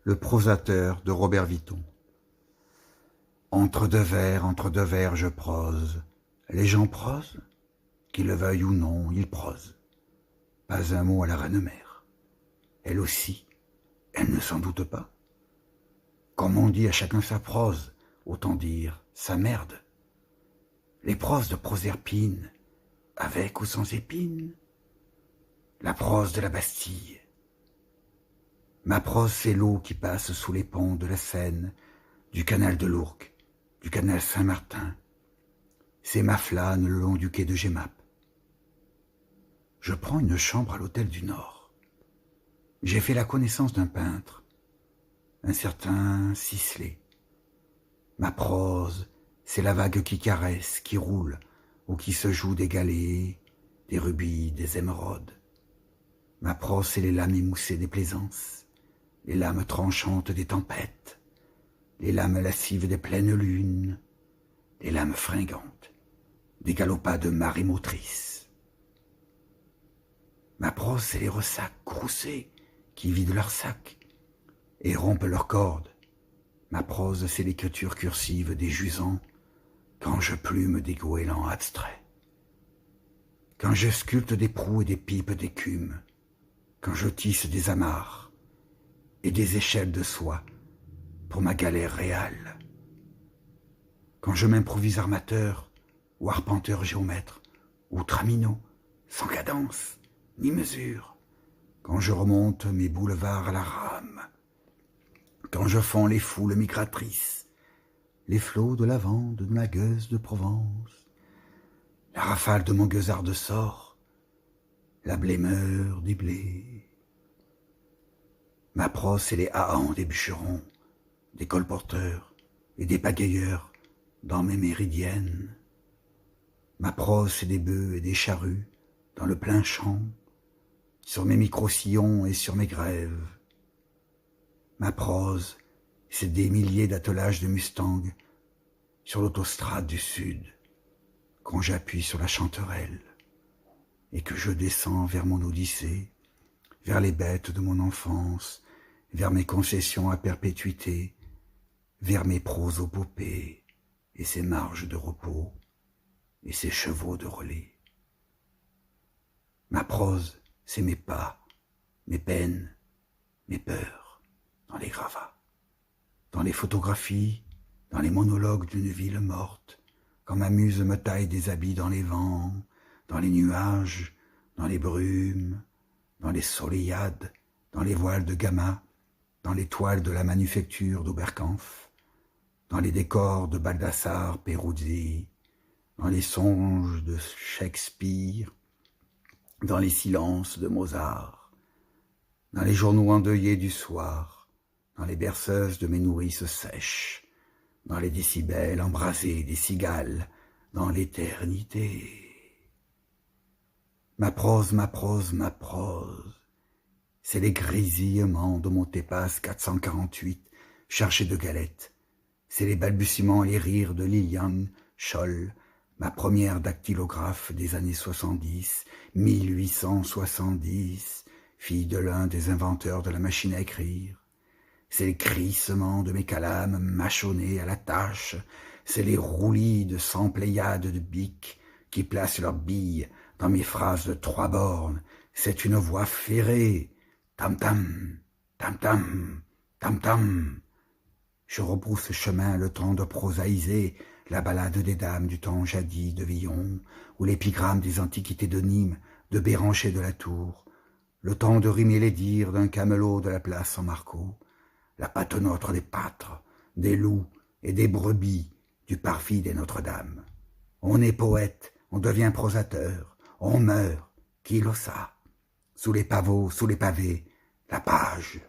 Le prosateur de Robert Vitton. Entre deux vers, je prose. Les gens prosent, qu'ils le veuillent ou non, ils prosent. Pas un mot à la reine-mère. Elle aussi, elle ne s'en doute pas. Comme on dit à chacun sa prose, autant dire sa merde. Les proses de Proserpine, avec ou sans épines. La prose de la Bastille. Ma prose, c'est l'eau qui passe sous les ponts de la Seine, du canal de l'Ourcq, du canal Saint-Martin. C'est ma flâne le long du quai de Jemmapes. Je prends une chambre à l'hôtel du Nord. J'ai fait la connaissance d'un peintre, un certain Sisley. Ma prose, c'est la vague qui caresse, qui roule, ou qui se joue des galets, des rubis, des émeraudes. Ma prose, c'est les lames émoussées des plaisances, les lames tranchantes des tempêtes, les lames lascives des pleines lunes, les lames fringantes des galopades marées motrices. Ma prose, c'est les ressacs groussés qui vident leurs sacs et rompent leurs cordes. Ma prose, c'est l'écriture cursive des jusants quand je plume des goélands abstraits. Quand je sculpte des proues et des pipes d'écume, quand je tisse des amarres et des échelles de soie pour ma galère réale. Quand je m'improvise armateur ou arpenteur géomètre ou traminot, sans cadence ni mesure, quand je remonte mes boulevards à la rame, quand je fonds les foules migratrices, les flots de lavande de ma gueuse de Provence, la rafale de mon gueusard de sort, la blêmeur des blés. Ma prose, c'est les haillons des bûcherons, des colporteurs et des pagayeurs dans mes méridiennes. Ma prose, c'est des bœufs et des charrues dans le plein champ, sur mes micro-sillons et sur mes grèves. Ma prose, c'est des milliers d'attelages de mustangs sur l'autostrade du Sud, quand j'appuie sur la chanterelle et que je descends vers mon odyssée, vers les bêtes de mon enfance, vers mes concessions à perpétuité, vers mes prosopopées et ses marges de repos et ses chevaux de relais. Ma prose, c'est mes pas, mes peines, mes peurs, dans les gravats, dans les photographies, dans les monologues d'une ville morte, quand ma muse me taille des habits dans les vents, dans les nuages, dans les brumes, dans les soleillades, dans les voiles de Gama, dans les toiles de la manufacture d'Oberkampf, dans les décors de Baldassare Peruzzi, dans les songes de Shakespeare, dans les silences de Mozart, dans les journaux endeuillés du soir, dans les berceuses de mes nourrices sèches, dans les décibels embrasés des cigales, dans l'éternité. Ma prose, ma prose, ma prose, c'est les grésillements de mon Tépas 448 chargé de galettes. C'est les balbutiements et les rires de Liliane Scholl, ma première dactylographe des années 70, 1870, fille de l'un des inventeurs de la machine à écrire. C'est les crissements de mes calames mâchonnés à la tâche. C'est les roulis de 100 pléiades de biques qui placent leurs billes dans mes phrases de 3 bornes. C'est une voix ferrée. Tam-tam, tam-tam, tam-tam. Je rebrousse chemin le temps de prosaïser la ballade des dames du temps jadis de Villon, ou l'épigramme des antiquités de Nîmes, de Béranger de la Tour, le temps de rimer les dires d'un camelot de la place San Marco, la patenôtre des pâtres, des loups et des brebis, du parvis des Notre-Dame. On est poète, on devient prosateur, on meurt, qui l'osa, sous les pavots, sous les pavés, la page.